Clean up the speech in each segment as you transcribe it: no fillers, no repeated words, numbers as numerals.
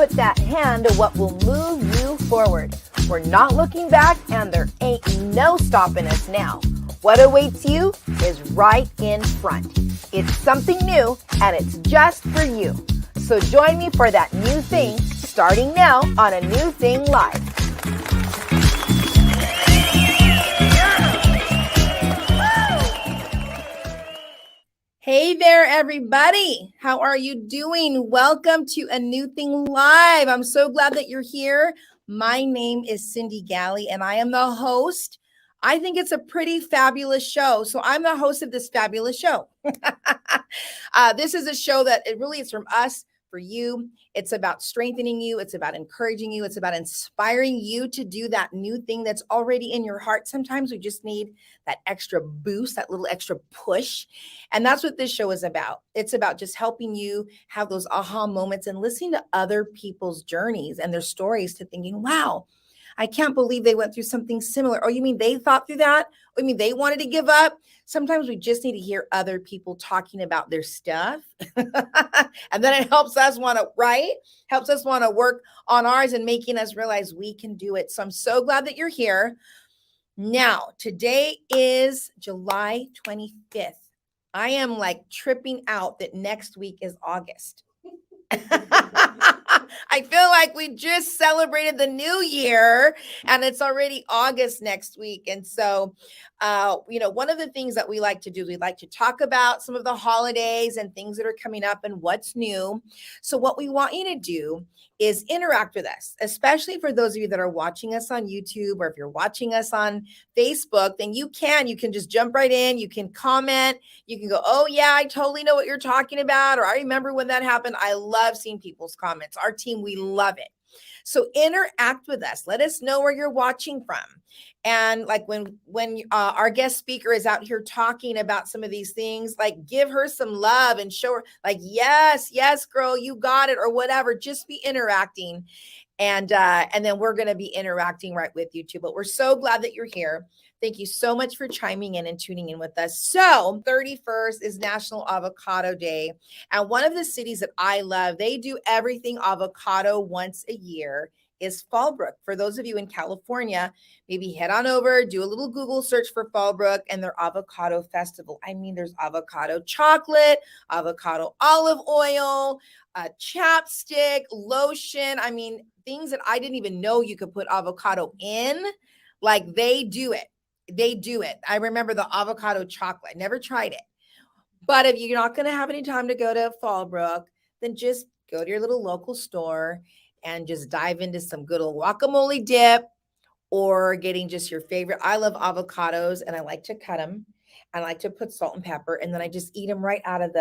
put that hand to what will move you forward. We're not looking back, and there ain't no stopping us now. What awaits you is right in front. It's something new, and it's just for you. So join me for that new thing, starting now on A New Thing Live. Hey there, everybody. How are you doing? Welcome to A New Thing Live. I'm so glad that you're here. My name is Cyndi Galley, and I am the host. I think it's a pretty fabulous show. So I'm the host of this fabulous show. This is a show that it really is from us for you. It's about strengthening you. It's about encouraging you. It's about inspiring you to do that new thing that's already in your heart. Sometimes we just need that extra boost, that little extra push. And that's what this show is about. It's about just helping you have those aha moments and listening to other people's journeys and their stories to thinking, wow, I can't believe they went through something similar. Oh, you mean they thought through that? Oh, you mean they wanted to give up? Sometimes we just need to hear other people talking about their stuff. And then it helps us want to, right? Helps us want to work on ours and making us realize we can do it. So I'm so glad that you're here. Now, today is July 25th. I am like tripping out that next week is August. I feel like we just celebrated the new year and it's already August next week. And so, one of the things that we like to do, we like to talk about some of the holidays and things that are coming up and what's new. So what we want you to do is interact with us, especially for those of you that are watching us on YouTube, or if you're watching us on Facebook, then you can just jump right in. You can comment. You can go, oh yeah, I totally know what you're talking about. Or I remember when that happened. I love seeing people's comments. Our team, we love it. So interact with us. Let us know where you're watching from. And like when our guest speaker is out here talking about some of these things, like give her some love and show her like, yes, girl, you got it, or whatever. Just be interacting. And then we're going to be interacting right with you too. But we're so glad that you're here. Thank you so much for chiming in and tuning in with us. So 31st is National Avocado Day. And one of the cities that I love, they do everything avocado once a year, is Fallbrook. For those of you in California, maybe head on over, do a little Google search for Fallbrook and their avocado festival. I mean, there's avocado chocolate, avocado olive oil, chapstick, lotion. I mean, things that I didn't even know you could put avocado in. Like they do it. They do it. I remember the avocado chocolate. Never tried it. But if you're not going to have any time to go to Fallbrook, then just go to your little local store and just dive into some good old guacamole dip, or getting just your favorite. I love avocados and I like to cut them. I like to put salt and pepper, and then I just eat them right out of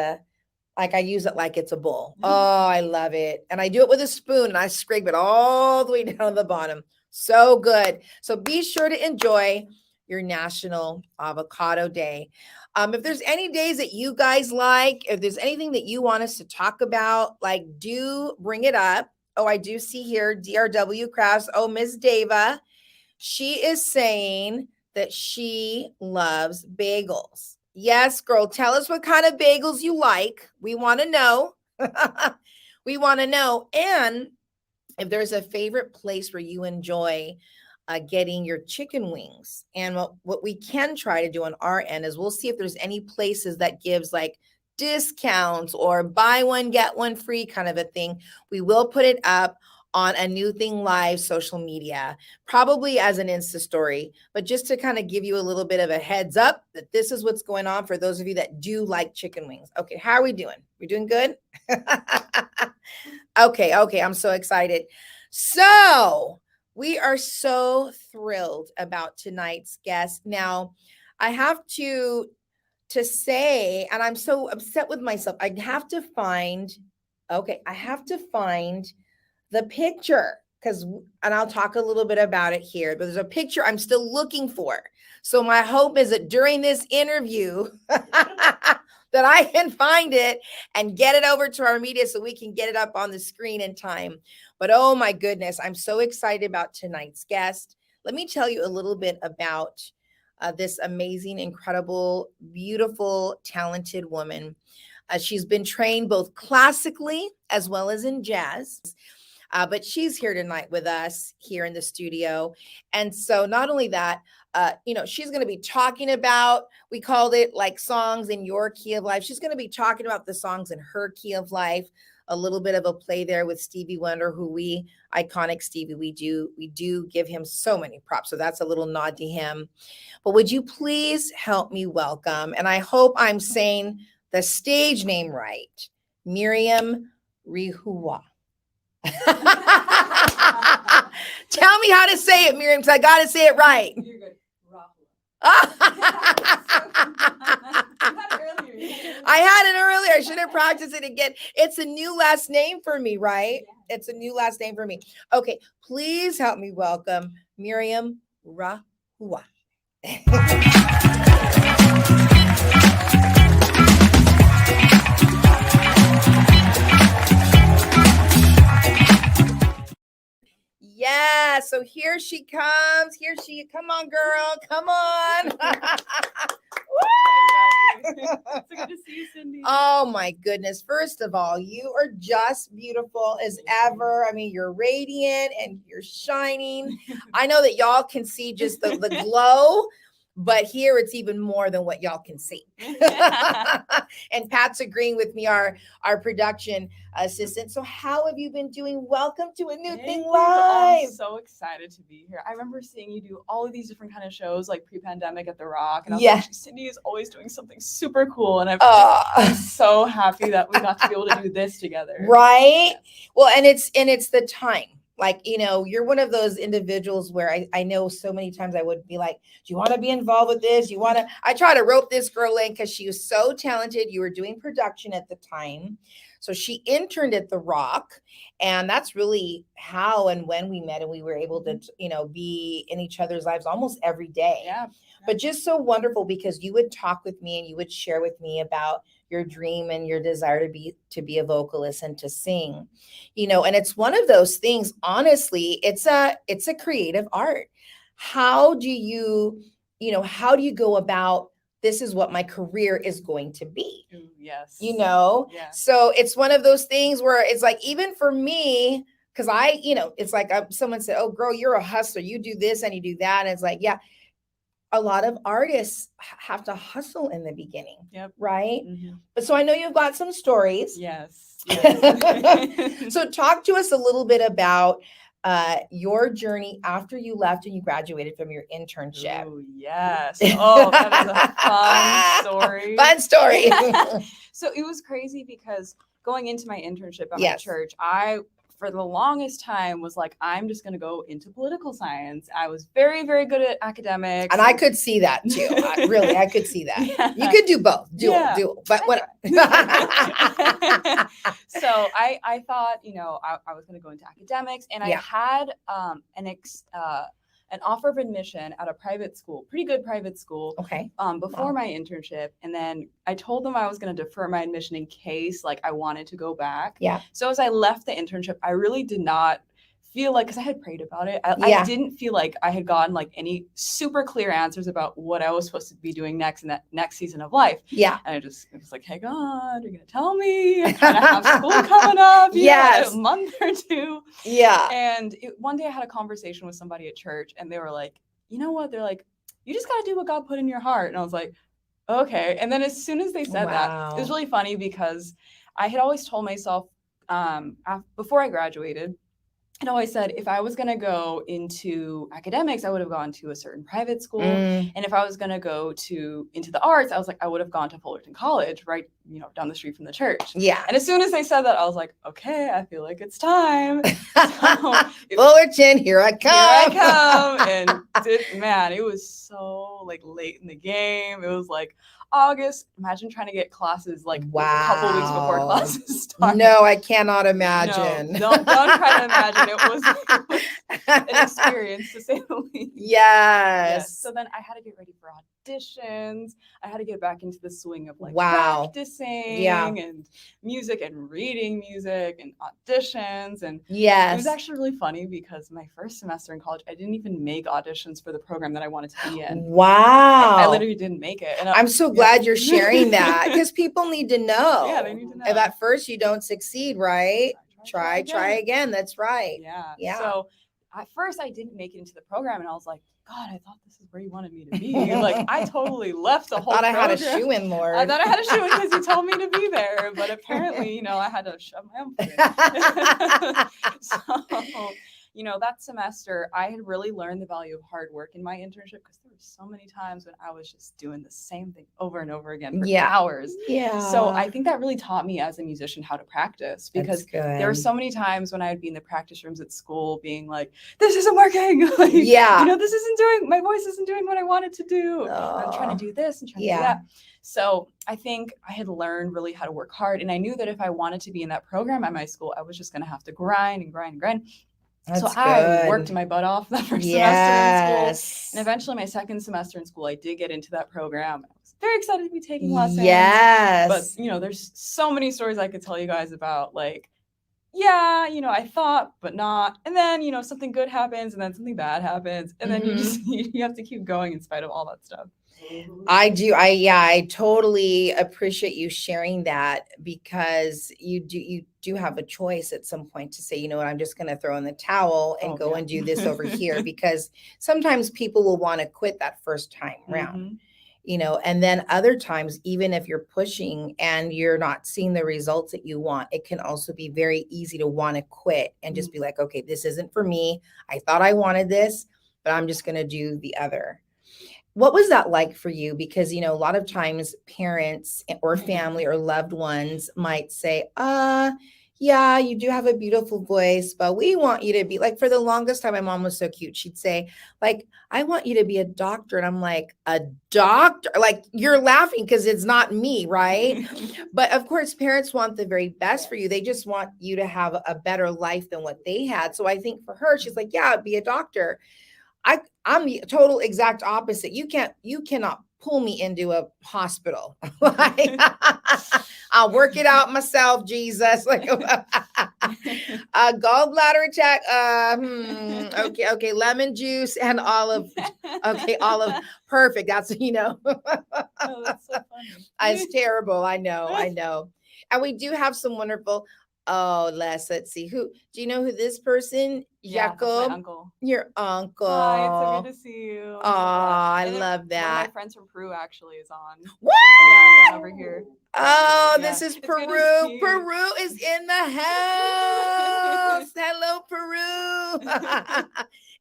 I use it like it's a bowl. Oh, I love it. And I do it with a spoon and I scrape it all the way down to the bottom. So good. So be sure to enjoy your National Avocado Day. If there's any days that you guys like, if there's anything that you want us to talk about, like do bring it up. Oh, I do see here, DRW Crafts. Oh, Miss Dava, she is saying that she loves bagels. Yes, girl, tell us what kind of bagels you like. We want to know. We want to know. And if there's a favorite place where you enjoy getting your chicken wings. And what we can try to do on our end is we'll see if there's any places that gives like discounts or buy one, get one free kind of a thing. We will put it up on A New Thing Live social media, probably as an Insta story, but just to kind of give you a little bit of a heads up that this is what's going on for those of you that do like chicken wings. Okay, how are we doing? We're doing good? Okay, I'm so excited. So we are so thrilled about tonight's guest. Now, I have to say, and I'm so upset with myself, I have to find the picture and I'll talk a little bit about it here, but there's a picture I'm still looking for. So my hope is that during this interview that I can find it and get it over to our media so we can get it up on the screen in time. But oh my goodness, I'm so excited about tonight's guest. Let me tell you a little bit about this amazing, incredible, beautiful, talented woman. She's been trained both classically as well as in jazz. But she's here tonight with us here in the studio. And so not only that, she's going to be talking about, we called it like songs in your key of life. She's going to be talking about the songs in her key of life, a little bit of a play there with Stevie Wonder, iconic Stevie, we do give him so many props. So that's a little nod to him. But would you please help me welcome, and I hope I'm saying the stage name right, Miriam Rahwa. Tell me how to say it, Miriam, because I got to say it right. You're good. I had it earlier. I should have practiced it again. It's a new last name for me, right? Yeah. It's a new last name for me. Okay, please help me welcome Miriam Rahwa. Yeah, so here she comes. Come on, girl. Come on. So good to see you, Cyndi. Oh my goodness. First of all, you are just beautiful as ever. I mean, you're radiant and you're shining. I know that y'all can see just the glow, but here it's even more than what y'all can see. And Pat's agreeing with me, our production assistant. So how have you been doing? Welcome to a new thing live. I'm so excited to be here. I remember seeing you do all of these different kind of shows like pre-pandemic at The Rock. And I was like, Cyndi is always doing something super cool. And I'm so happy that we got to be able to do this together. Right? Yes. Well, and it's the time. Like, you're one of those individuals where I know so many times I would be like, do you want to be involved with this? I try to rope this girl in because she was so talented. You were doing production at the time. So she interned at The Rock. And that's really how and when we met, and we were able to, be in each other's lives almost every day. Yeah. But just so wonderful because you would talk with me and you would share with me about your dream and your desire to be a vocalist and to sing, and it's one of those things, honestly, it's a creative art. How do you go about, this is what my career is going to be? Ooh, yes. Yeah. So it's one of those things where it's like, even for me, because it's like someone said, oh girl, you're a hustler. You do this and you do that. And it's like, yeah. A lot of artists have to hustle in the beginning. Yep. Right. Mm-hmm. But so I know you've got some stories. Yes. So talk to us a little bit about your journey after you left and you graduated from your internship. Oh, yes. Oh, that is a fun story. Fun story. So it was crazy because going into my internship at my church, I for the longest time was like, I'm just going to go into political science. I was very, very good at academics. And I could see that too. I could see that. Yeah. You could do both. Dual. But what? So I thought, I was going to go into academics, and I had an offer of admission at a private school, pretty good private school. Okay. Before my internship. And then I told them I was going to defer my admission in case I wanted to go back. Yeah. So as I left the internship, I really did not feel like, because I had prayed about it, I didn't feel like I had gotten any super clear answers about what I was supposed to be doing next in that next season of life. Yeah. And it was like, hey God, you're going to tell me? I kind of have school coming up. Yes. A month or two. Yeah. And one day I had a conversation with somebody at church, and they were like, you know what? They're like, you just got to do what God put in your heart. And I was like, okay. And then as soon as they said that, it was really funny because I had always told myself before I graduated, I'd always said if I was going to go into academics, I would have gone to a certain private school. And if I was going to go into the arts, I was like, I would have gone to Fullerton College, right, down the street from the church. Yeah. And as soon as they said that, I was like, okay, I feel like it's time. Fullerton, here I come. And it was so late in the game. It was August. Imagine trying to get classes a couple weeks before classes start. No, I cannot imagine. No, don't try to imagine. It was an experience, to say the least. Yes. So then I had to get ready for auditions. I had to get back into the swing of practicing and music and reading music and auditions. And it was actually really funny because my first semester in college, I didn't even make auditions for the program that I wanted to be in. Wow. I literally didn't make it. And I'm so glad you're sharing that because people need to know. Yeah, they need to know. If at first you don't succeed, right? try again. That's right. Yeah. So at first I didn't make it into the program, and I was like, God, I thought this is where you wanted me to be. Like, I totally left the whole program. I had a shoe in, Lord. I thought I had a shoe in because you told me to be there, but apparently, I had to shove my own foot in. So, that semester, I had really learned the value of hard work in my internship, because there were so many times when I was just doing the same thing over and over again for hours. Yeah. So I think that really taught me as a musician how to practice, because there were so many times when I would be in the practice rooms at school being like, this isn't working. Like, my voice isn't doing what I want it to do. I'm trying to do this and trying to do that. So I think I had learned really how to work hard. And I knew that if I wanted to be in that program at my school, I was just going to have to grind and grind and grind. I worked my butt off that first semester in school. And eventually my second semester in school, I did get into that program. I was very excited to be taking lessons. But, there's so many stories I could tell you guys about, like, I thought, but not. And then, something good happens, and then something bad happens. And then you have to keep going in spite of all that stuff. I do. I totally appreciate you sharing that, because you do have a choice at some point to say, you know what, I'm just going to throw in the towel and go and do this over here, because sometimes people will want to quit that first time round, and then other times, even if you're pushing and you're not seeing the results that you want, it can also be very easy to want to quit and just be like, okay, this isn't for me. I thought I wanted this, but I'm just going to do the other. What was that like for you? Because, a lot of times parents or family or loved ones might say, you do have a beautiful voice, but we want you to be, like, for the longest time, my mom was so cute. She'd say, like, I want you to be a doctor. And I'm like, a doctor? Like, you're laughing because it's not me, right? But of course, parents want the very best for you. They just want you to have a better life than what they had. So I think for her, she's like, yeah, be a doctor. I'm the total exact opposite. You cannot pull me into a hospital. I'll work it out myself, Jesus. Like a gallbladder attack. Okay. Lemon juice and olive. Okay, olive. Perfect. That's Oh, that's so funny. It's terrible. I know. And we do have some wonderful. Oh, let's see. Who do you know who this person? Jacob. Yeah, my uncle. Your uncle. Hi, it's so good to see you. Oh, I love that. One of my friends from Peru actually is on. What? Yeah, down over here. Oh, this is Peru. Peru is in the house. Hello, Peru.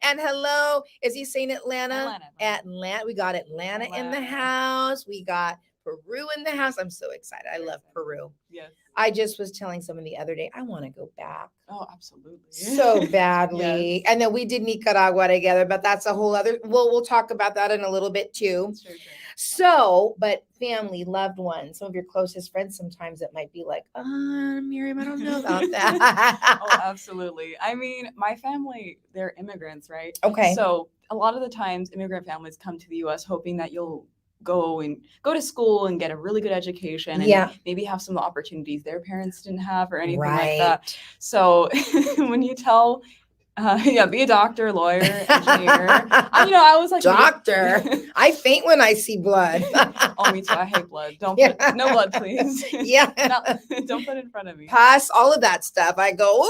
And hello, is he saying Atlanta? Atlanta. We got Atlanta in the house. We got Peru in the house. I'm so excited. I love Peru. Yes. I just was telling someone the other day, I want to go back. Oh, absolutely. So badly. Yes. And then we did Nicaragua together, but that's a whole other, we'll talk about that in a little bit too. Sure. So, but family, loved ones, some of your closest friends, sometimes it might be like, Miriam, I don't know about that. Oh, absolutely. I mean, my family, they're immigrants, right? Okay. So a lot of the times immigrant families come to the U.S. hoping that you'll go to school and get a really good education and maybe have some opportunities their parents didn't have or anything like that. So when you tell, be a doctor, lawyer, engineer, I was like, doctor. I faint when I see blood. Oh, me too. I hate blood. Don't put no blood, please. Don't put it in front of me. Pus, all of that stuff. I go,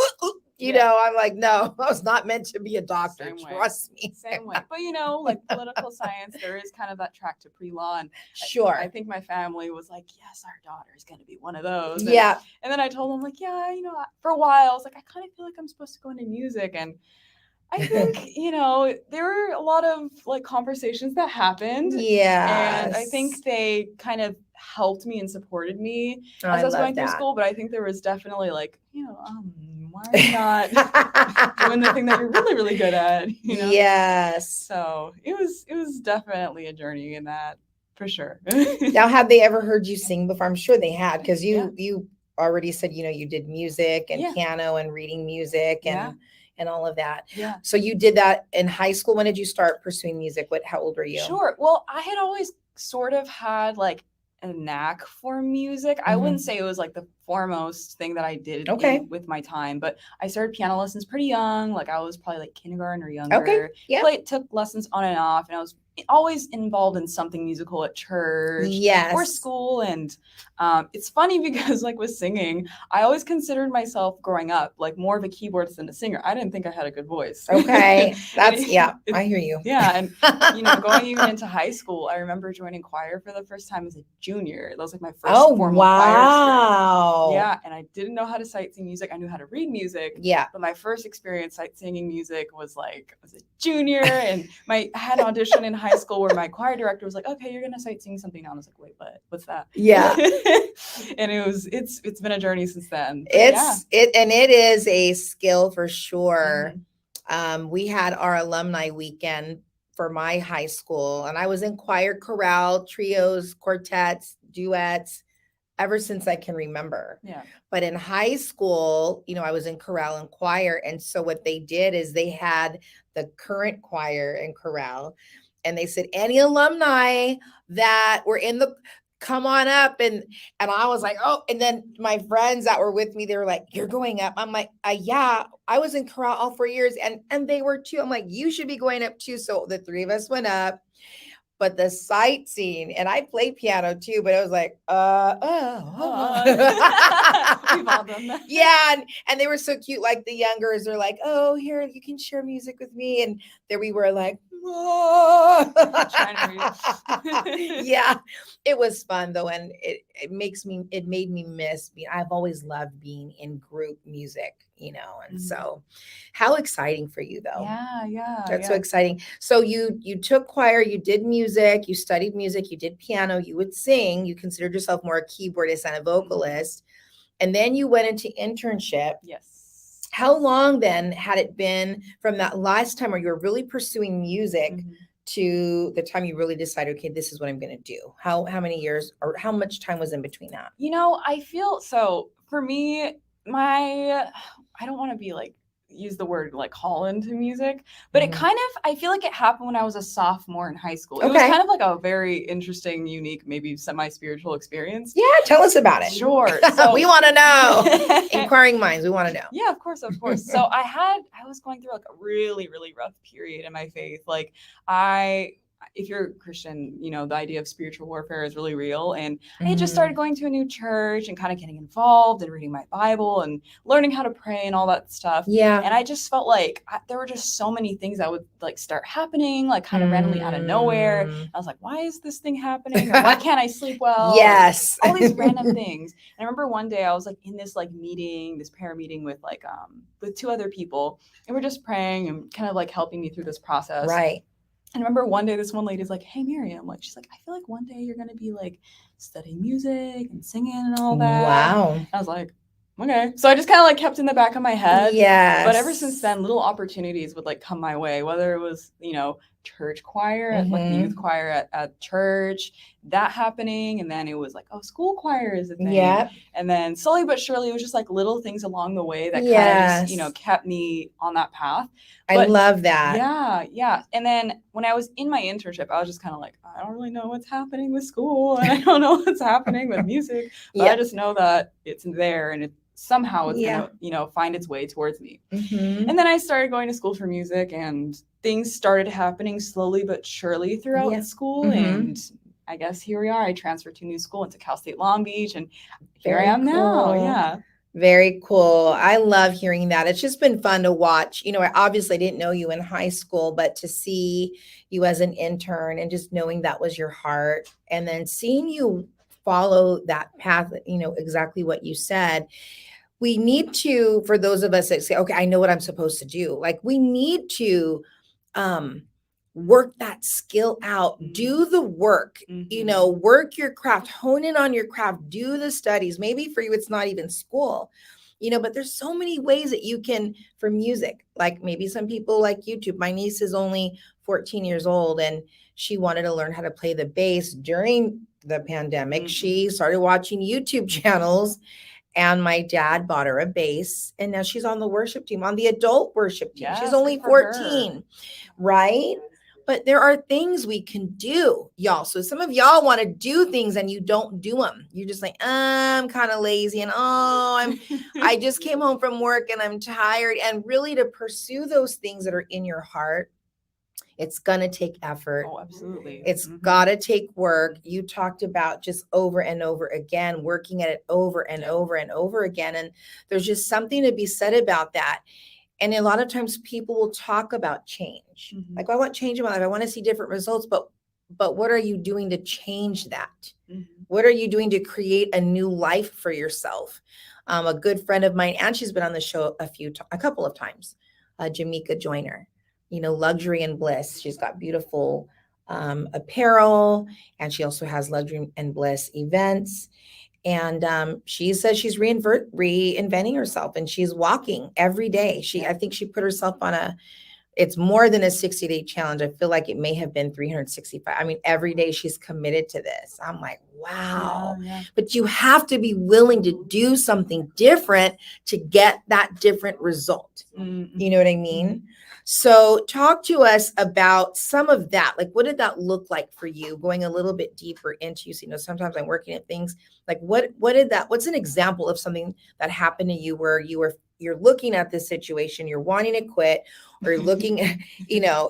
I'm like, no, I was not meant to be a doctor. Trust me. Same way. But like political science, there is kind of that track to pre-law. And sure. I think my family was like, yes, our daughter is going to be one of those. And, and then I told them like, for a while, I was like, I kind of feel like I'm supposed to go into music. And I think, there were a lot of like conversations that happened. Yeah. And I think they kind of helped me and supported me as I was going through school. But I think there was definitely like, why are you not doing the thing that you're really, really good at? Yes. So it was definitely a journey in that for sure. Now, have they ever heard you sing before? I'm sure they had, because you already said, you did music and piano and reading music and all of that. Yeah. So you did that in high school. When did you start pursuing music? How old were you? Sure. Well, I had always sort of had like a knack for music. I wouldn't say it was like the foremost thing that I did Okay. with my time. But I started piano lessons pretty young. Like I was probably like kindergarten or younger. Okay. Yeah. Took lessons on and off, and I was always involved in something musical at church or school. And it's funny because like with singing, I always considered myself growing up like more of a keyboardist than a singer. I didn't think I had a good voice. Okay. That's I hear you. Yeah. And you know, going even into high school, I remember joining choir for the first time as a junior. That was like my first formal choir experience. Yeah. And I didn't know how to sight sing music. I knew how to read music. Yeah. But my first experience sight singing music was like I was a junior, and I had an audition in high school where my choir director was like, okay, you're gonna sight sing something now. And I was like, wait, what's that? Yeah. And it's been a journey since then. It is a skill for sure. Mm-hmm. We had our alumni weekend for my high school, and I was in choir, chorale, trios, quartets, duets ever since I can remember. Yeah. But in high school, you know, I was in chorale and choir. And so what they did is they had the current choir and chorale, and they said, any alumni that were in the, come on up. And I was like, oh, and then my friends that were with me, they were like, you're going up. I'm like, yeah, I was in chorale all 4 years. And they were too. I'm like, you should be going up too. So the three of us went up. But the sightseeing, and I play piano too, but I was like, We've all done that. Yeah, and they were so cute. Like the youngers are like, oh, here, you can share music with me. And there we were like, yeah, it was fun though. And it made me miss being, I've always loved being in group music, you know, and so how exciting for you though. Yeah. That's so exciting. So you took choir, you did music, you studied music, you did piano, you would sing, you considered yourself more a keyboardist and a vocalist. And then you went into internship. Yes. How long then had it been from that last time where you were really pursuing music to the time you really decided, okay, this is what I'm going to do? How many years or how much time was in between that? You know, I feel so for me, I don't want to be like, use the word like call into music, but it kind of, I feel like it happened when I was a sophomore in high school. It was kind of like a very interesting, unique, maybe semi-spiritual experience. Yeah, tell us about it. Sure. So, we want to know. Inquiring minds, we want to know. Yeah, of course. So I was going through like a really, really rough period in my faith. Like if you're a Christian, you know, the idea of spiritual warfare is really real. And I had just started going to a new church and kind of getting involved and reading my Bible and learning how to pray and all that stuff. Yeah. And I just felt like there were just so many things that would like start happening, like kind of randomly out of nowhere. And I was like, why is this thing happening? Or why can't I sleep well? Yes. All these random things. And I remember one day I was like in this like meeting, this prayer meeting with like, with two other people, and we're just praying and kind of like helping me through this process. Right. And I remember one day this one lady's like, hey, Miriam, like, she's like, I feel like one day you're going to be like studying music and singing and all that. Wow. And I was like, okay. So I just kind of like kept in the back of my head. Yes. But ever since then, little opportunities would like come my way, whether it was, you know, church choir, like the youth choir at church, that happening. And then it was like, oh, school choir is a thing. Yeah. And then slowly but surely, it was just like little things along the way that kind of just, you know, kept me on that path. I love that. Yeah. And then when I was in my internship, I was just kind of like, I don't really know what's happening with school, and I don't know what's happening with music. But I just know that it's there, and somehow it's gonna, you know, find its way towards me. And then I started going to school for music, and things started happening slowly but surely throughout school. And I guess here we are. I transferred to a new school, into Cal State Long Beach, and here I am now. Yeah. Very cool. I love hearing that. It's just been fun to watch. You know, I obviously didn't know you in high school, but to see you as an intern and just knowing that was your heart, and then seeing you follow that path, you know, exactly what you said. We need to, for those of us that say, okay, I know what I'm supposed to do. Like we need to work that skill out, do the work, you know, work your craft, hone in on your craft, do the studies. Maybe for you, it's not even school, you know, but there's so many ways that you can, for music, like maybe some people like YouTube. My niece is only 14 years old, and she wanted to learn how to play the bass during the pandemic. She started watching YouTube channels, and my dad bought her a bass, and now she's on the worship team, on the adult worship team. She's only 14, right? But there are things we can do, y'all. So some of y'all want to do things and you don't do them. You're just like, I'm kind of lazy, and I just came home from work and I'm tired. And really, to pursue those things that are in your heart, it's going to take effort. Oh, absolutely. It's got to take work. You talked about just over and over again, working at it over and over and over again. And there's just something to be said about that. And a lot of times people will talk about change. Like, I want change in my life. I want to see different results, but what are you doing to change that? What are you doing to create a new life for yourself? A good friend of mine, and she's been on the show a couple of times, Jamaica Joyner, Luxury and Bliss. She's got beautiful apparel, and she also has Luxury and Bliss events. And she says she's reinventing herself, and she's walking every day. I think she put herself on it's more than a 60-day challenge. I feel like it may have been 365. I mean, every day she's committed to this. I'm like, wow. Yeah. But you have to be willing to do something different to get that different result. You know what I mean? So talk to us about some of that. Like, what did that look like for you, going a little bit deeper into, sometimes I'm working at things like what's an example of something that happened to you where you're looking at this situation, you're wanting to quit, or you're looking at,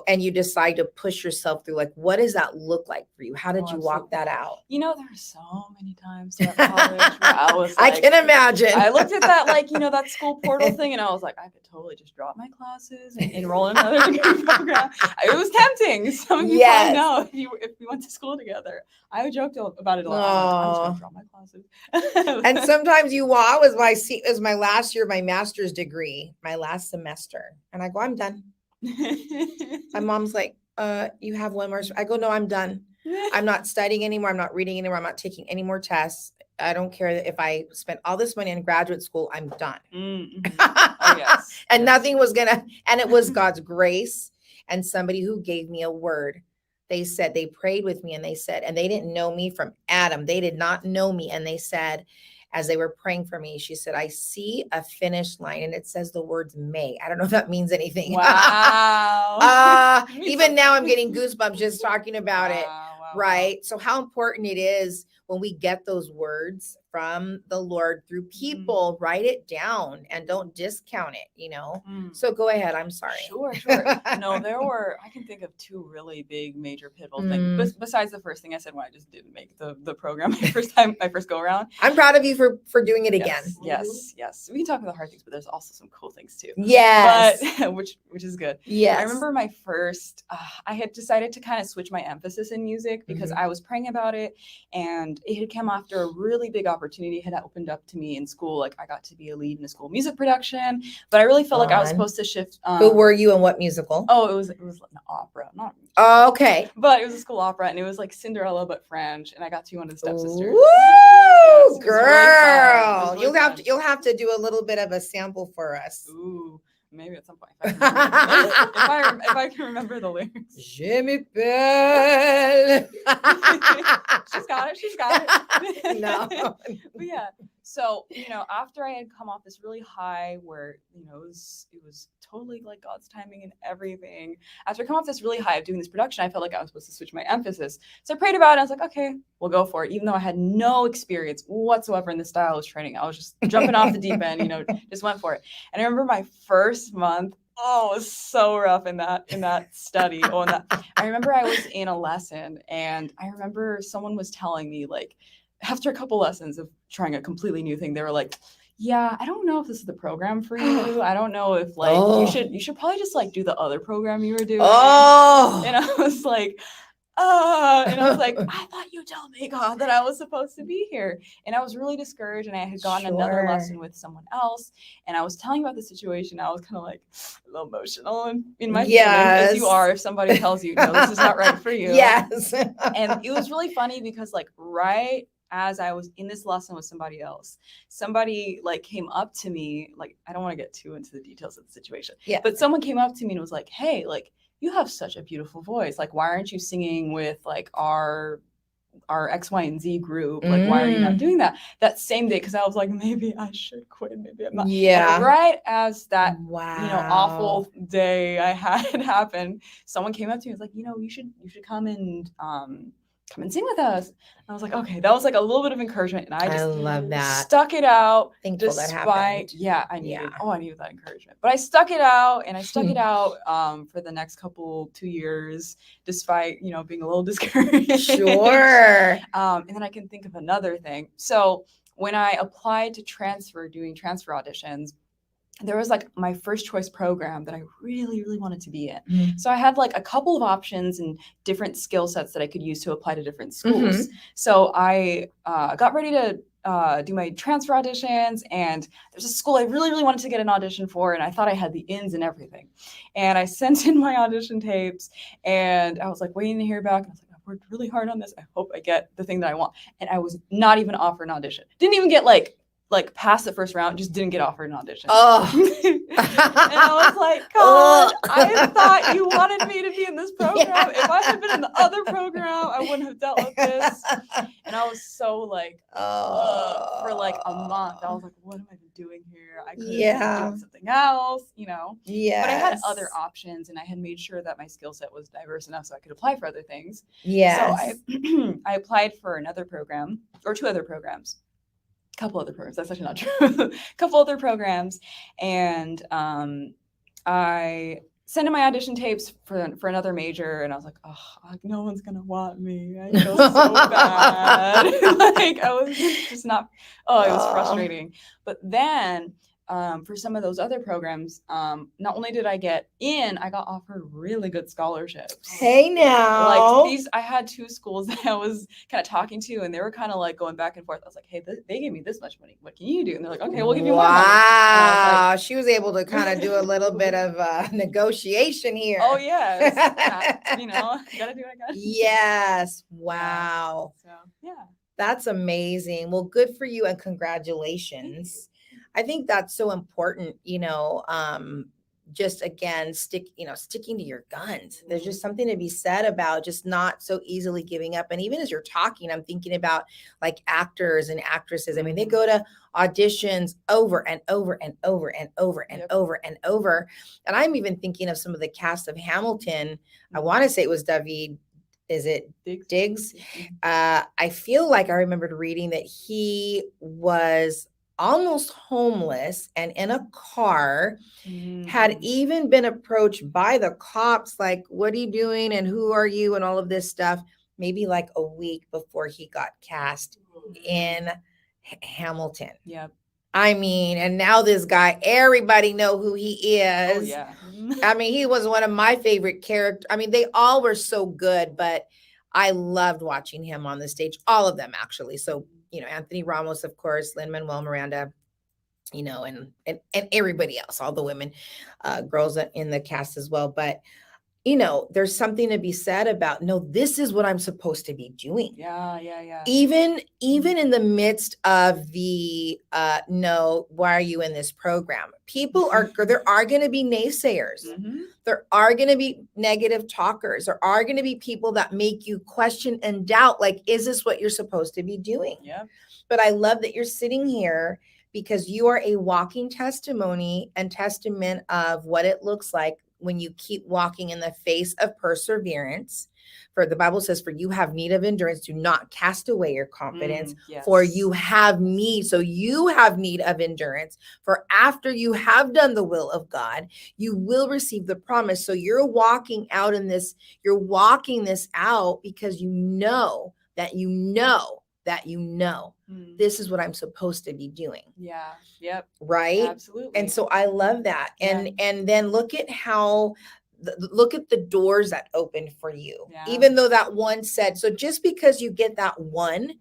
and you decide to push yourself through. Like, what does that look like for you? How did you walk that out? There are so many times throughout college where I was like, I can imagine. I looked at that, that school portal thing, and I was like, I could totally just drop my classes and enroll in another degree program. It was tempting. Some of you probably know if we went to school together. I joked about it a lot. I'm just gonna drop my classes. And sometimes it was my last year of my master's degree, my last semester. And I go, I'm done. My mom's like, you have one more. I go, no, I'm done. I'm not studying anymore. I'm not reading anymore. I'm not taking any more tests. I don't care if I spent all this money in graduate school. I'm done. Oh, yes. And nothing was and it was God's grace and somebody who gave me a word. They prayed with me, and they said, and they didn't know me from Adam. They did not know me. And they said, as they were praying for me, she said, I see a finish line, and it says the words May. I don't know if that means anything. Wow. Even now I'm getting goosebumps just talking about it. Wow. Right. So how important it is when we get those words from the Lord through people, write it down and don't discount it, So go ahead. I'm sorry. Sure. No, I can think of two really big major pivotal things besides the first thing I said when I just didn't make the program my first go around. I'm proud of you for doing it again. Yes. We can talk about the hard things, but there's also some cool things too. Yes. But which is good. Yes. I remember my first, I had decided to kind of switch my emphasis in music because I was praying about it, and it had come after a really big opportunity had opened up to me in school. Like, I got to be a lead in a school music production, but I really felt like I was supposed to shift. Who were you and what musical? Oh, it was an opera, not. Oh, okay. But it was a school opera, and it was like Cinderella but French, and I got to be one of the stepsisters. Woo, yes, girl! Really You'll have to do a little bit of a sample for us. Ooh. Maybe at some point, if I can remember the lyrics. Je m'appelle. She's got it. No. But yeah. So, after I had come off this really high where, it was totally like God's timing and everything. After I come off this really high of doing this production, I felt like I was supposed to switch my emphasis. So I prayed about it. I was like, okay, we'll go for it. Even though I had no experience whatsoever in the style of training, I was just jumping off the deep end, just went for it. And I remember my first month, it was so rough in that study. I remember I was in a lesson, and I remember someone was telling me, like, after a couple lessons of trying a completely new thing, they were like, yeah, I don't know if this is the program for you. I don't know if you should probably just do the other program you were doing. And I was like, I thought you told me, God, that I was supposed to be here. And I was really discouraged, and I had gotten another lesson with someone else, and I was telling about the situation. I was kind of like a little emotional in my feelings, as you are if somebody tells you, no, this is not right for you. Yes. And it was really funny because right as I was in this lesson with somebody else, somebody came up to me, I don't want to get too into the details of the situation, but someone came up to me and was like, hey, you have such a beautiful voice. Why aren't you singing with our our X, Y, and Z group. Like, why are you not doing that? That same day, because I was like, maybe I should quit. Maybe I'm not. Yeah. And right as that, wow. Awful day I had happen, someone came up to me and was like, you should come and sing with us. And I was like, okay, that was like a little bit of encouragement. And I love that. Stuck it out. Thankful that happened. I needed that encouragement. But I stuck it out, and I stuck it out for the next 2 years, despite, being a little discouraged. Sure. And then I can think of another thing. So when I applied to doing transfer auditions, there was like my first choice program that I really, really wanted to be in. Mm-hmm. So I had like a couple of options and different skill sets that I could use to apply to different schools. Mm-hmm. So I got ready to do my transfer auditions, and there's a school I really, really wanted to get an audition for, and I thought I had the ins and everything. And I sent in my audition tapes, and I was like waiting to hear back. I was like, I've worked really hard on this. I hope I get the thing that I want. And I was not even offered an audition. Didn't even get like past the first round, just didn't get offered an audition. Oh. And I was like, God, I thought you wanted me to be in this program. Yeah. If I had been in the other program, I wouldn't have dealt with this. And I was so like, for like a month, I was like, what am I doing here? I could have done something else, Yeah. But I had other options, and I had made sure that my skill set was diverse enough so I could apply for other things. Yeah. So I applied for another program, or 2 other programs. Couple other programs. That's actually not true. Couple other programs, and I sent in my audition tapes for another major, and I was like, oh, no one's gonna want me. I feel so bad. Like I was just not. Oh, it was frustrating. But then for some of those other programs, not only did I get in, I got offered really good scholarships. Hey now. Like I had 2 schools that I was kind of talking to, and they were kind of like going back and forth. I was like, hey, they gave me this much money. What can you do? And they're like, okay, we'll give you more money. Wow. She was able to kind of do a little bit of negotiation here. Oh, yes. Gotta do what I got. Yes. Wow. So, yeah. That's amazing. Well, good for you, and congratulations. I think that's so important, just again, sticking to your guns. There's just something to be said about just not so easily giving up. And even as you're talking, I'm thinking about like actors and actresses. I mean, they go to auditions over and over and over and over and over and over. And I'm even thinking of some of the cast of Hamilton. I want to say it was David. Is it Diggs? I feel like I remembered reading that he was almost homeless and in a car, had even been approached by the cops, like, what are you doing? And who are you? And all of this stuff, maybe like a week before he got cast in Hamilton. Yep. I mean, and now this guy, everybody know who he is. Oh, yeah. I mean, he was one of my favorite characters. I mean, they all were so good, but I loved watching him on the stage. All of them, actually. So, Anthony Ramos, of course, Lin-Manuel Miranda, and everybody else, all the women, girls in the cast as well. But, there's something to be said about, no, this is what I'm supposed to be doing. Yeah. Even in the midst of the, no, why are you in this program? There are going to be naysayers. Mm-hmm. There are going to be negative talkers. There are going to be people that make you question and doubt, like, is this what you're supposed to be doing? Yeah. But I love that you're sitting here because you are a walking testimony and testament of what it looks like when you keep walking in the face of perseverance. For the Bible says, for you have need of endurance, do not cast away your confidence, yes. For you have need. So you have need of endurance, for after you have done the will of God, you will receive the promise. So you're walking out in this, you're walking this out because you know that this is what I'm supposed to be doing. Yeah. Yep. Right. Absolutely. And so I love that. And then look at the doors that opened for you, even though that one said, so just because you get that one,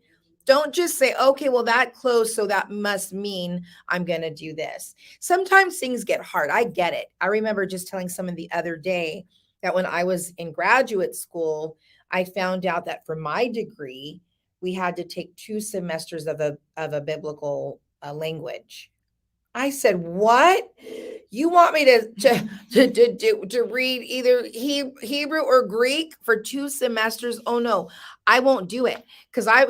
don't just say, okay, well, that closed, so that must mean I'm going to do this. Sometimes things get hard. I get it. I remember just telling someone the other day that when I was in graduate school, I found out that for my degree, we had to take 2 semesters of a biblical language. I said, what? You want me to read either Hebrew or Greek for 2 semesters? Oh no, I won't do it. Cause I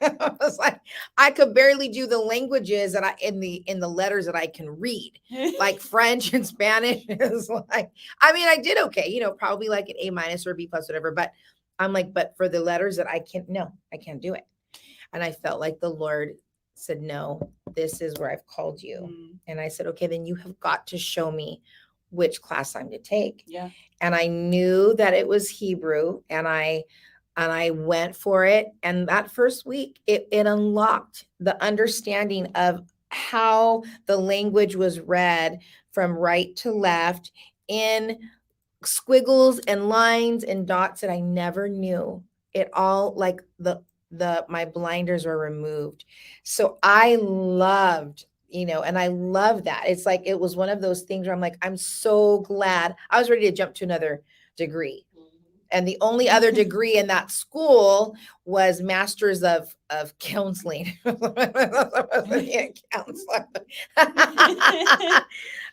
was like, I could barely do the languages that in the letters that I can read, like French and Spanish. Is like, I mean, I did okay, probably like an A- or B+, whatever. But I'm like, but for the letters that I can't do it. And I felt like the Lord said, no, this is where I've called you. And I said, okay, then you have got to show me which class I'm to take. Yeah. And I knew that it was Hebrew, and I went for it. And that first week, it unlocked the understanding of how the language was read from right to left in squiggles and lines and dots that I never knew. It all, like my blinders were removed. So I loved, and I love that. It's like, it was one of those things where I'm like, I'm so glad. I was ready to jump to another degree. And the only other degree in that school was Masters of Counseling. I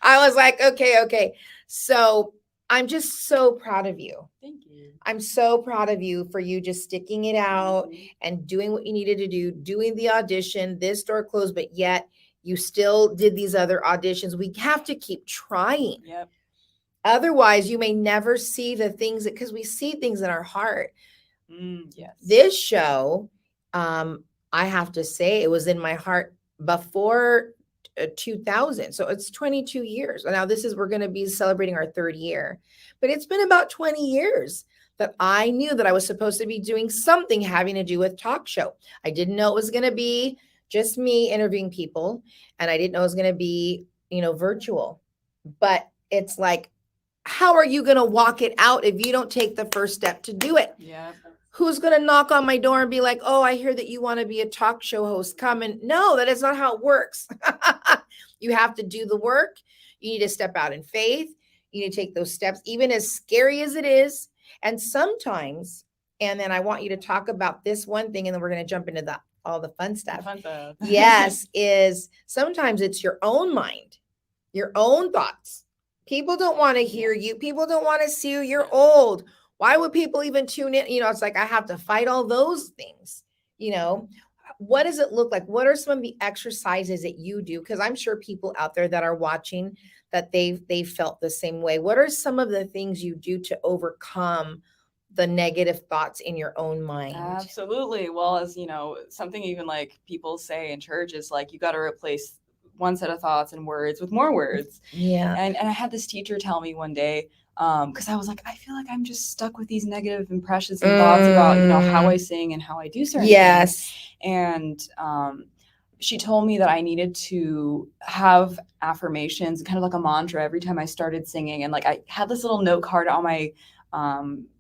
was like, okay. So I'm just so proud of you. Thank you. I'm so proud of you for you just sticking it out and doing what you needed to do, doing the audition. This door closed, but yet you still did these other auditions. We have to keep trying. Yep. Otherwise, you may never see the things because we see things in our heart. Yes. This show, I have to say, it was in my heart before 2000. So it's 22 years. Now we're going to be celebrating our 3rd year, but it's been about 20 years that I knew that I was supposed to be doing something having to do with talk show. I didn't know it was going to be just me interviewing people, and I didn't know it was going to be, virtual, but it's like, how are you going to walk it out if you don't take the first step to do it? Yeah. Who's going to knock on my door and be like, oh, I hear that you want to be a talk show host. Come and no, that is not how it works. You have to do the work. You need to step out in faith. You need to take those steps, even as scary as it is. And sometimes, and then I want you to talk about this one thing, and then we're going to jump into all the fun stuff. Yes, is sometimes it's your own mind, your own thoughts. People don't want to hear you. People don't want to see you. You're old. Why would people even tune in? It's like, I have to fight all those things. What does it look like? What are some of the exercises that you do? Because I'm sure people out there that are watching, that they felt the same way. What are some of the things you do to overcome the negative thoughts in your own mind? Absolutely. Well, as something even like people say in church is like, you got to replace one set of thoughts and words with more words. Yeah. And I had this teacher tell me one day, because I was like, I feel like I'm just stuck with these negative impressions and thoughts about, how I sing and how I do certain things. And she told me that I needed to have affirmations, kind of like a mantra every time I started singing. And like, I had this little note card on my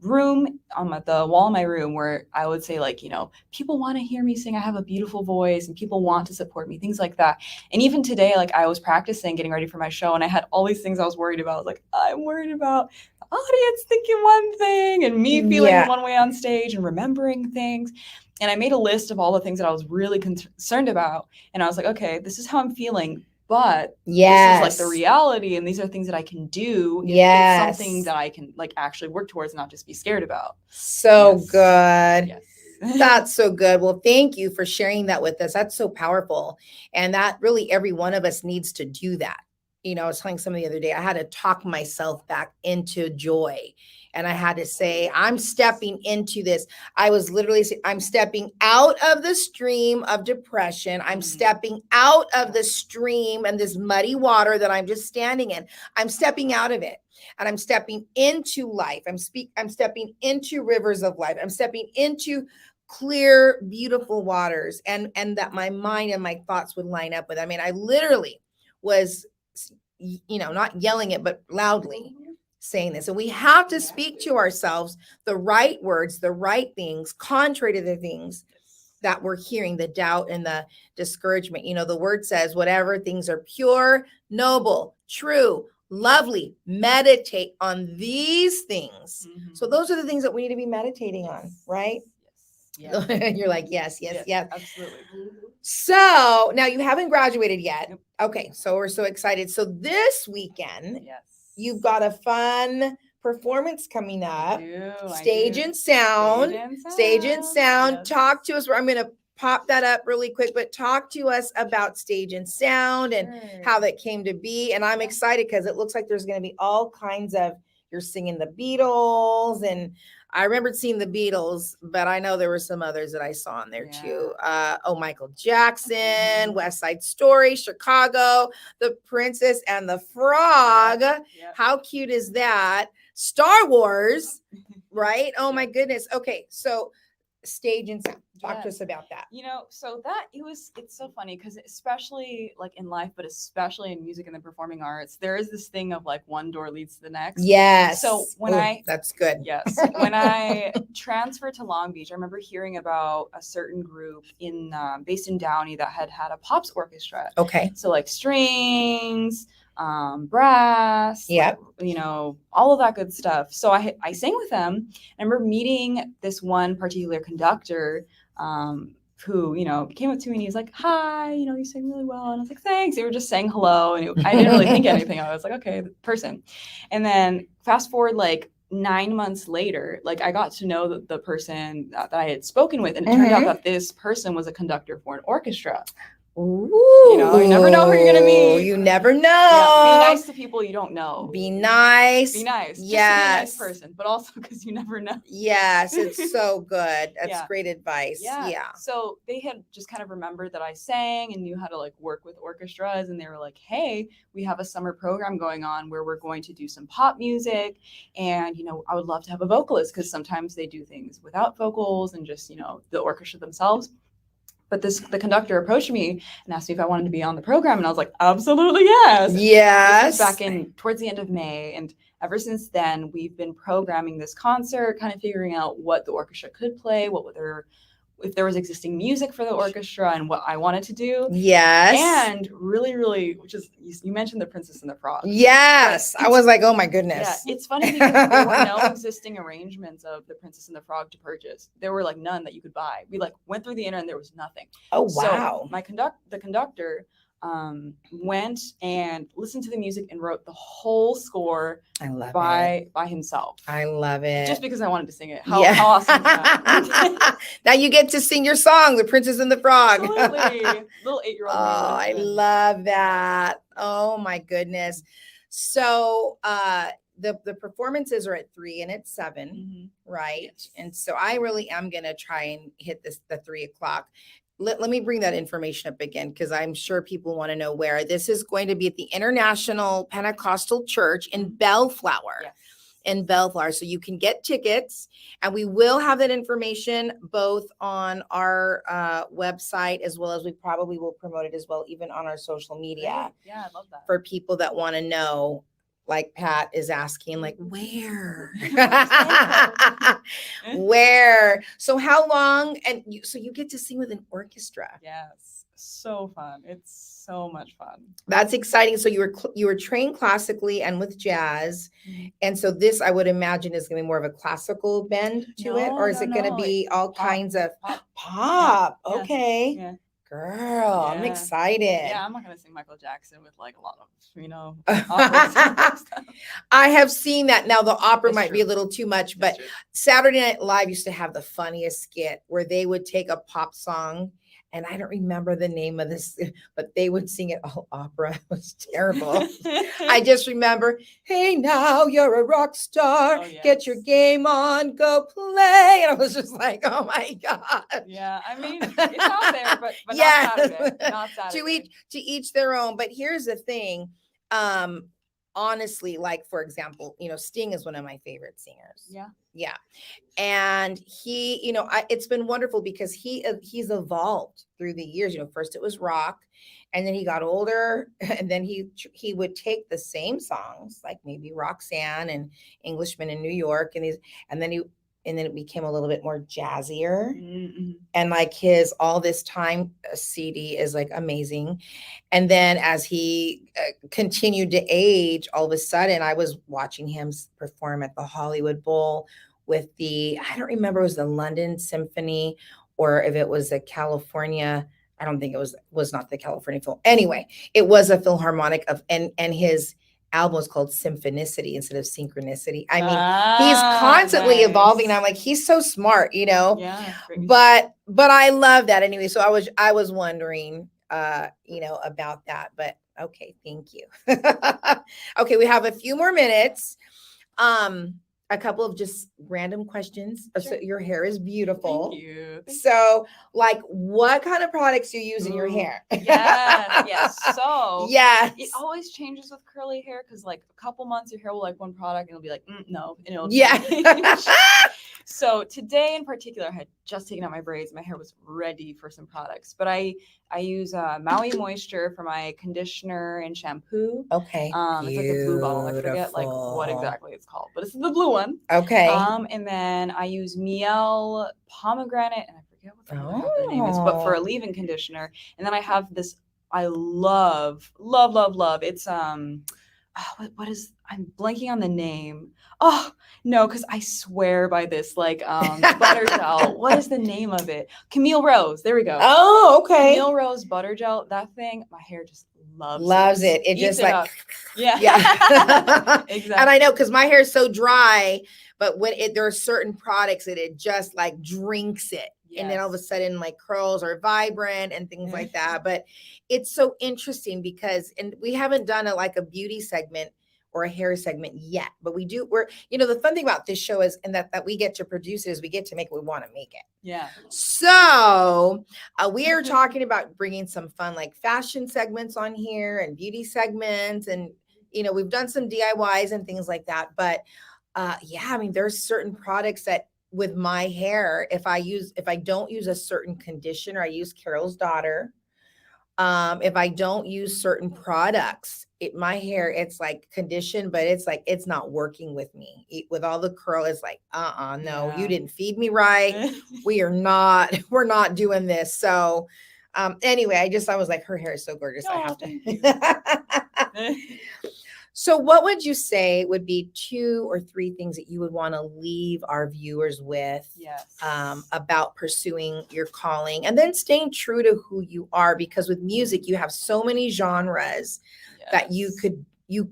room, on the wall in my room, where I would say, like, people want to hear me sing. I have a beautiful voice and people want to support me, things like that. And even today, like, I was practicing getting ready for my show, and I had all these things I was worried about. Like, I'm worried about the audience thinking one thing and me feeling one way on stage and remembering things. And I made a list of all the things that I was really concerned about. And I was like, okay, this is how I'm feeling. But this is like the reality, and these are things that I can do. It's something that I can like actually work towards and not just be scared about. So good. Yes. That's so good. Well, thank you for sharing that with us. That's so powerful. And that really every one of us needs to do that. I was telling somebody the other day, I had to talk myself back into joy. And I had to say, I'm stepping into this. I was literally saying, I'm stepping out of the stream of depression. I'm stepping out of the stream and this muddy water that I'm just standing in. I'm stepping out of it, and I'm stepping into life. I'm stepping into rivers of life. I'm stepping into clear, beautiful waters, and that my mind and my thoughts would line up with. I mean, I literally was, not yelling it, but loudly saying this. And we have to speak to ourselves the right words, the right things, contrary to the things that we're hearing, the doubt and the discouragement. The word says, whatever things are pure, noble, true, lovely, meditate on these things. So those are the things that we need to be meditating on, right? You're like, yes. Absolutely. So now you haven't graduated yet. Nope. Okay, so we're so excited. So this weekend, Yes. you've got a fun performance coming up. Stage do. and Sound. Stage and Sound. Yes. Talk to us. I'm going to pop that up really quick, but talk to us about Stage and Sound and how that came to be. And I'm excited because it looks like there's going to be all kinds of, you're singing the Beatles, and I remembered seeing the Beatles, but I know there were some others that I saw on there too. Michael Jackson, West Side Story, Chicago, The Princess and the Frog. How cute is that? Star Wars, right? Oh my goodness. Okay, so Stage and Sound. Talk to us about that. So it's so funny because especially like in life, but especially in music and the performing arts, there is this thing of like one door leads to the next. Yes. So when that's good. Yes. When I transferred to Long Beach, I remember hearing about a certain group based in Downey that had a pops orchestra. Okay. So like strings, brass, all of that good stuff. So I sang with them. I remember meeting this one particular conductor who, came up to me and he was like, hi, you sing really well. And I was like, thanks. They were just saying hello. And I didn't really think anything. I was like, okay, the person. And then fast forward like 9 months later, like I got to know the person that I had spoken with. And it turned out that this person was a conductor for an orchestra. Ooh. You never know who you're going to meet. You never know. Yeah, be nice to people you don't know. Be nice. Be nice. Yes. Just be a nice person, but also because you never know. Yes, it's so good. That's great advice. Yeah. So they had just kind of remembered that I sang and knew how to like work with orchestras. And they were like, hey, we have a summer program going on where we're going to do some pop music. And, I would love to have a vocalist because sometimes they do things without vocals and just, the orchestra themselves. But the conductor approached me and asked me if I wanted to be on the program. And I was like, absolutely, yes. Yes. This was towards the end of May. And ever since then, we've been programming this concert, kind of figuring out what the orchestra could play, if there was existing music for the orchestra and what I wanted to do. Yes. And really, really, which is, you mentioned The Princess and the Frog. Yes. I was like, oh my goodness. Yeah, it's funny because there were no existing arrangements of The Princess and the Frog to purchase. There were like none that you could buy. We like went through the internet and there was nothing. Oh, wow. So the conductor went and listened to the music and wrote the whole score by himself. I love it. Just because I wanted to sing it. How awesome is that? Now you get to sing your song, The Princess and the Frog. Absolutely. Little 8-year-old. Oh, I love that. Oh my goodness. So the performances are at 3 and at 7, right? Yes. And so I really am gonna try and hit the 3 o'clock. Let me bring that information up again because I'm sure people want to know where. This is going to be at the International Pentecostal Church in Bellflower. Yes. In Bellflower. So you can get tickets, and we will have that information both on our website as well as we probably will promote it as well, even on our social media. Yeah, I love that. For people that want to know. Like Pat is asking, like, where? Where? So how long? And so you get to sing with an orchestra. Yes. So fun. It's so much fun. That's exciting. So you were trained classically and with jazz. And so this, I would imagine, is going to be more of a classical bend to it, or is it going to be all kinds of pop? Yeah. Okay. Yeah. Girl, I'm excited. Yeah, I'm not going to sing Michael Jackson with like a lot of, opera stuff. I have seen that. Now the opera might be a little too much, but Saturday Night Live used to have the funniest skit where they would take a pop song, and I don't remember the name of this, but they would sing it all opera. It was terrible. I just remember, hey, now you're a rock star. Oh, yes. Get your game on, go play. And I was just like, oh my God. Yeah, I mean, it's out there, but not Saturday. Not Saturday. To each their own. But here's the thing. Honestly, like, for example, Sting is one of my favorite singers. Yeah. And he, it's been wonderful because he's evolved through the years. First it was rock, and then he got older, and then he would take the same songs, like maybe Roxanne and Englishman in New York, and then it became a little bit more jazzier. Mm-hmm. And like his All This Time CD is like amazing. And then as he continued to age, all of a sudden I was watching him perform at the Hollywood Bowl with I don't remember if it was the London Symphony or if it was the California. I don't think it was not the California Phil. Anyway, it was a Philharmonic and his album was called Symphonicity instead of Synchronicity. I mean, he's constantly evolving. I'm like, he's so smart, you know. Yeah. But I love that anyway. So I was wondering, you know, about that. But okay, thank you. Okay, we have a few more minutes. A couple of just random questions. Sure. So your hair is beautiful. Thank you. So, like, what kind of products do you use in your hair? Yes. So yes, it always changes with curly hair because, like, a couple months your hair will like one product and it'll be like no, and it'll change. So today in particular, I had just taken out my braids. My hair was ready for some products, but I use Maui Moisture for my conditioner and shampoo. Okay. It's like a blue bottle. I forget like what exactly it's called, but it's the blue one. Okay. And then I use Miel pomegranate, and I forget what the name is, but for a leave-in conditioner. And then I have this I love. It's what is, I'm blanking on the name. Oh no, because I swear by this, like butter gel. What is the name of it? Camille Rose. There we go. Oh, okay. Camille Rose butter gel. That thing, my hair just loves it. It just like yeah. Exactly. And I know because my hair is so dry, but when there are certain products that it just like drinks it. Yes. And then all of a sudden like curls are vibrant and things like that. But it's so interesting because, and we haven't done like a beauty segment or a hair segment yet, but we're, you know, the fun thing about this show is, and that we get to produce it is we get to make what we want to make it. Yeah. So we are talking about bringing some fun, like fashion segments on here and beauty segments. And, you know, we've done some DIYs and things like that, but yeah, I mean, there's certain products that with my hair, if I don't use a certain conditioner, I use Carol's Daughter. If I don't use certain products, my hair, it's like conditioned, but it's like, it's not working with me with all the curl. It's like, no, you didn't feed me right. we're not doing this. So, anyway, I was like, her hair is so gorgeous. I have to. So what would you say would be 2 or 3 things that you would want to leave our viewers with about pursuing your calling and then staying true to who you are? Because with music, you have so many genres that you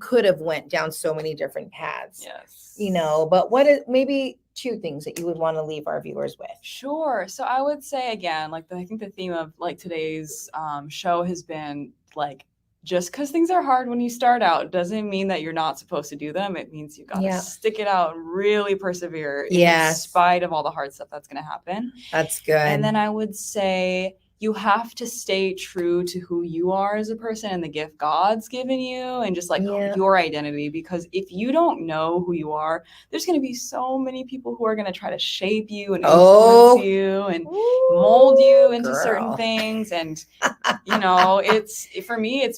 could have went down so many different paths. Yes. You know, but what is maybe 2 things that you would want to leave our viewers with? Sure. So I would say again, like I think the theme of like today's show has been like, just because things are hard when you start out doesn't mean that you're not supposed to do them. It means you got to stick it out and really persevere in spite of all the hard stuff that's going to happen. That's good. And then I would say you have to stay true to who you are as a person and the gift God's given you and just like your identity. Because if you don't know who you are, there's going to be so many people who are going to try to shape you and influence you and mold you into certain things. And, you know, for me,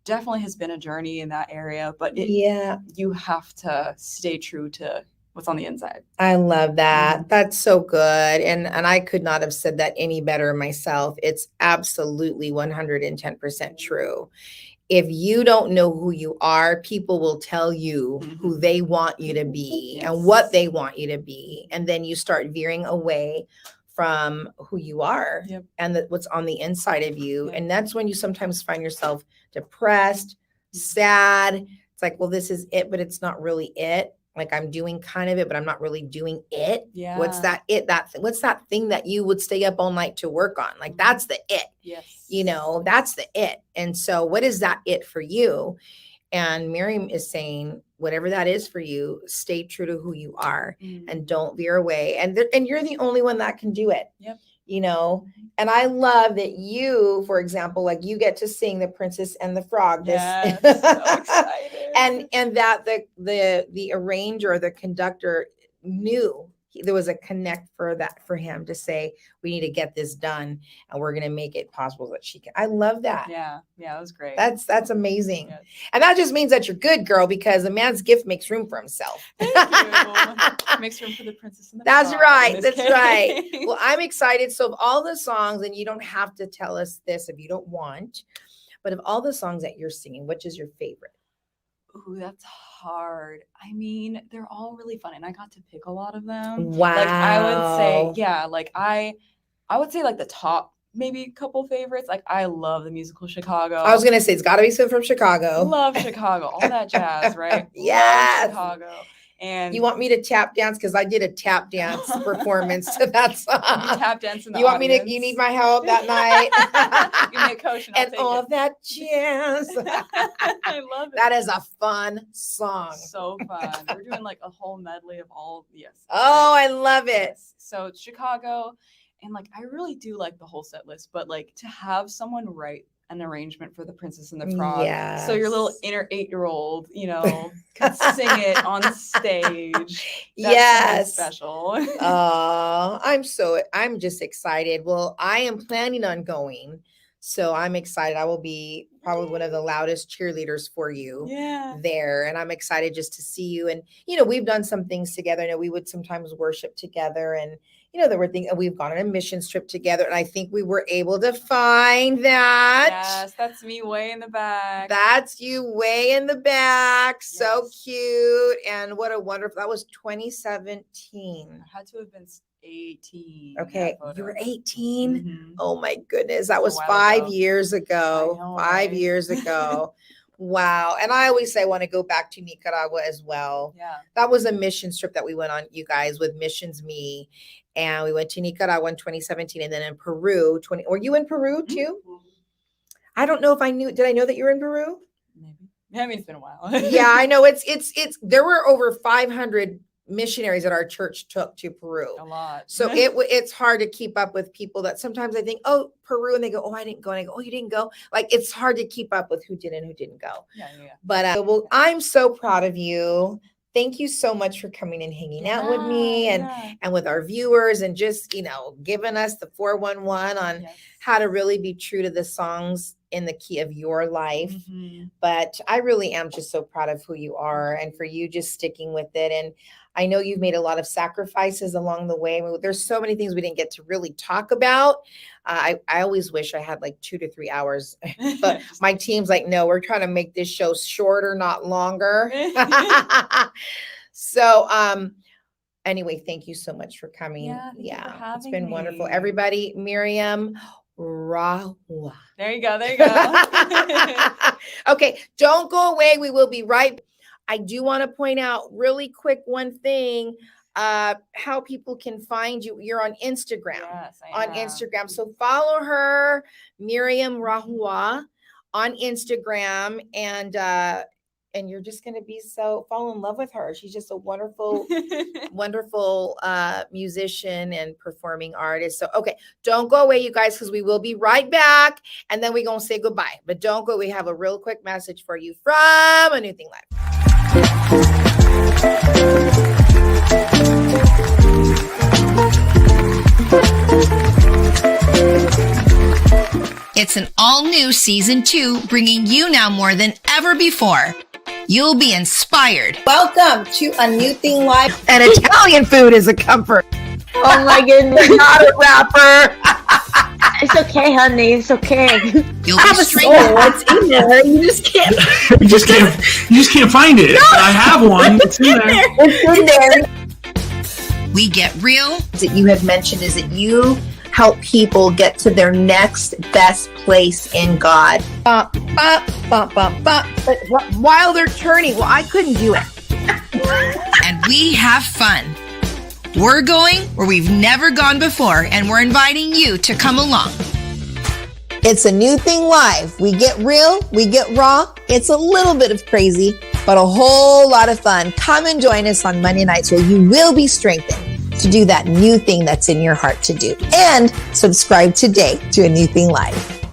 definitely has been a journey in that area, but you have to stay true to what's on the inside. I love that. Mm-hmm. That's so good. And I could not have said that any better myself. It's absolutely 110% true. If you don't know who you are, people will tell you who they want you to be and what they want you to be. And then you start veering away from who you are and what's on the inside of you. And that's when you sometimes find yourself depressed, sad. It's like, well, this is it, but it's not really it. Like I'm doing kind of it, but I'm not really doing it. Yeah. What's that it? What's that thing that you would stay up all night to work on? Like that's the it. Yes. You know, that's the it. And so what is that it for you? And Miriam is saying, whatever that is for you, stay true to who you are and don't veer away. And you're the only one that can do it. Yep. You know, and I love that you, for example, like you get to sing The Princess and the Frog. Yes, so excited. and that the arranger or the conductor knew there was a connect for him to say, we need to get this done and we're going to make it possible that she can. I love that. Yeah, it was great. That's amazing. Yes. And that just means that you're good, girl, because a man's gift makes room for himself. Thank you. Makes room for the princess and the That's frog. right. That's right. Well, I'm excited. So of all the songs, and you don't have to tell us this if you don't want, but of all the songs that you're singing, which is your favorite? Ooh, that's hard. I mean, they're all really fun, and I got to pick a lot of them. Wow. Like I would say, yeah, like I would say like the top maybe couple favorites. Like I love the musical Chicago. I was gonna say it's got to be some from Chicago. Love Chicago, all that jazz, right? Yes. Love Chicago. And you want me to tap dance because I did a tap dance performance to that song. You tap dance in the You want audience. me to? You need my help that night? Give me a coach and I'll take all it. that jazz. I love it. That is a fun song. So fun. We're doing like a whole medley of all. Yes. Oh, I love it. Yes. So it's Chicago, and like I really do like the whole set list, but like to have someone write an arrangement for The Princess and the Frog. Yes. So your little inner 8-year-old, you know, could sing it on stage. That's Yes. special. I'm just excited. Well, I am planning on going. So I'm excited. I will be probably one of the loudest cheerleaders for you there. And I'm excited just to see you. And, you know, we've done some things together. I know we would sometimes worship together, and, you know, there were things, we've gone on a missions trip together. And I think we were able to find that. Yes, that's me way in the back. That's you way in the back. Yes. So cute. And what a wonderful, that was 2017. I had to have been 18. Okay, you were 18. Mm-hmm. Oh my goodness, that was 5 years ago. I know, 5 years ago. Wow. And I always say I want to go back to Nicaragua as well. Yeah. That was a mission trip that we went on, you guys, with Missions Me. And we went to Nicaragua in 2017, and then in Peru. Were you in Peru too? Mm-hmm. I don't know if I knew. Did I know that you were in Peru? Maybe. I mean, it's been a while. Yeah, I know. It's there were over 500 missionaries that our church took to Peru. A lot. So it's hard to keep up with people that sometimes I think, oh, Peru, and they go, oh, I didn't go. And I go, oh, you didn't go. Like, it's hard to keep up with who did and who didn't go. Yeah. But well, I'm so proud of you. Thank you so much for coming and hanging out with me and with our viewers, and just, you know, giving us the 411 on how to really be true to the songs in the key of your life. Mm-hmm. But I really am just so proud of who you are, and for you just sticking with it. And I know you've made a lot of sacrifices along the way. I mean, there's so many things we didn't get to really talk about. I always wish I had like 2 to 3 hours, but my team's like, no, we're trying to make this show shorter, not longer. So, anyway, thank you so much for coming. Yeah, it's been wonderful. Everybody, Miriam Rahwa. There you go. Okay, don't go away. We will be right. I do want to point out really quick one thing, how people can find you. You're on Instagram. Yes, I am. Instagram. So follow her, Miriam Rahwa, on Instagram, and you're just going to fall in love with her. She's just a wonderful, wonderful musician and performing artist. So, okay, don't go away, you guys, because we will be right back. And then we're going to say goodbye. But don't go. We have a real quick message for you from A New Thing Live. It's an all-new season 2, bringing you now more than ever before. You'll be inspired. Welcome to A New Thing Live. And Italian food is a comfort. Oh my goodness. Not a rapper. It's okay, honey. It's okay. You'll be strengthened. What's in there? You just can't. You just can't find it. No. I have one. It's in there. It's in there. We get real. That you had mentioned is that you help people get to their next best place in God. But while they're turning, well, I couldn't do it. And we have fun. We're going where we've never gone before, and we're inviting you to come along. It's A New Thing Live. We get real, we get raw. It's a little bit of crazy, but a whole lot of fun. Come and join us on Monday nights where you will be strengthened to do that new thing that's in your heart to do. And subscribe today to A New Thing Live.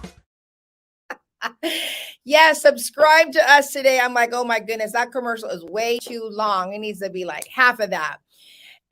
Yeah, subscribe to us today. I'm like, oh my goodness, that commercial is way too long. It needs to be like half of that.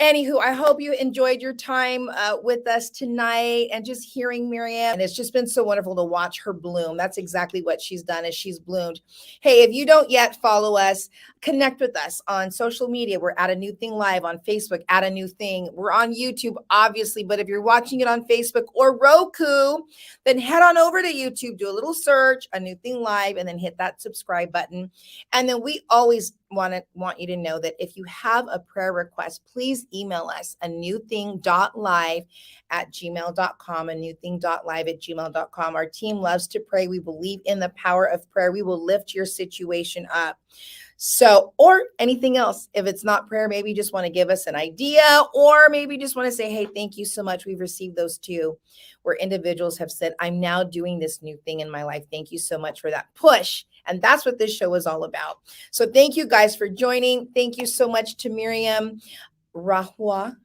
Anywho, I hope you enjoyed your time with us tonight and just hearing Miriam. And it's just been so wonderful to watch her bloom. That's exactly what she's done, is she's bloomed. Hey, if you don't yet follow us, connect with us on social media. We're at A New Thing Live on Facebook, at A New Thing. We're on YouTube, obviously, but if you're watching it on Facebook or Roku, then head on over to YouTube, do a little search, A New Thing Live, and then hit that subscribe button. And then we always want you to know that if you have a prayer request, please email us anewthing.live@gmail.com, anewthing.live@gmail.com. Our team loves to pray. We believe in the power of prayer. We will lift your situation up. So, or anything else. If it's not prayer, maybe you just want to give us an idea, or maybe you just want to say, hey, thank you so much. We've received those too, where individuals have said, I'm now doing this new thing in my life. Thank you so much for that push. And that's what this show is all about. So thank you guys for joining. Thank you so much to Miriam Rahwa.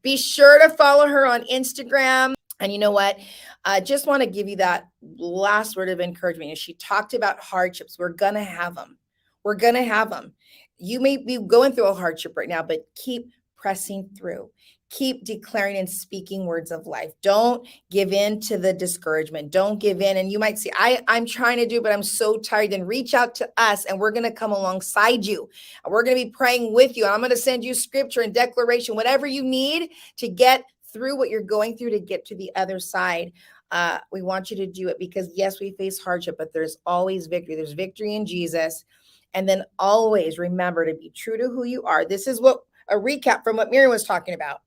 Be sure to follow her on Instagram. And you know what? I just want to give you that last word of encouragement. She talked about hardships. We're going to have them. We're going to have them. You may be going through a hardship right now, but keep pressing through. Keep declaring and speaking words of life. Don't give in to the discouragement. Don't give in. And you might say, I'm trying to do, but I'm so tired. Then reach out to us and we're going to come alongside you. And we're going to be praying with you. And I'm going to send you scripture and declaration, whatever you need to get through what you're going through to get to the other side. We want you to do it because yes, we face hardship, but there's always victory. There's victory in Jesus. And then always remember to be true to who you are. This is what a recap from what Miriam was talking about.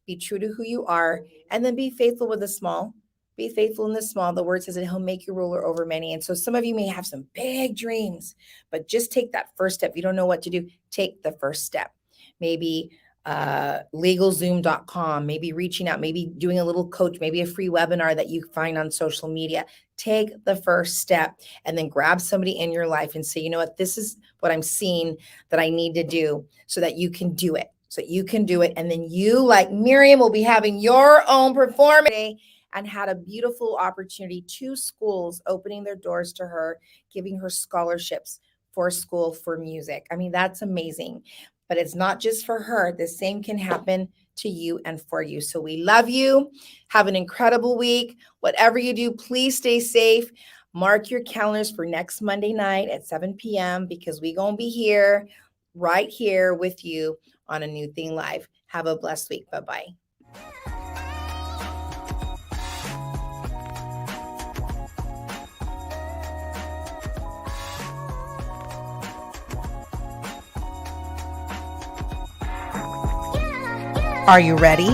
Be true to who you are, and then be faithful with the small. Be faithful in the small. The word says that he'll make you ruler over many. And so some of you may have some big dreams, but just take that first step. If you don't know what to do, take the first step. Maybe legalzoom.com, maybe reaching out, maybe doing a little coach, maybe a free webinar that you find on social media. Take the first step and then grab somebody in your life and say, you know what, this is what I'm seeing that I need to do so that you can do it. So you can do it. And then you, like Miriam, will be having your own performance and had a beautiful opportunity. 2 schools opening their doors to her, giving her scholarships for school for music. I mean, that's amazing. But it's not just for her. The same can happen to you and for you. So we love you. Have an incredible week. Whatever you do, please stay safe. Mark your calendars for next Monday night at 7 p.m. because we're going to be here, right here with you on A New Thing Live. Have a blessed week. Bye-bye. Are you ready?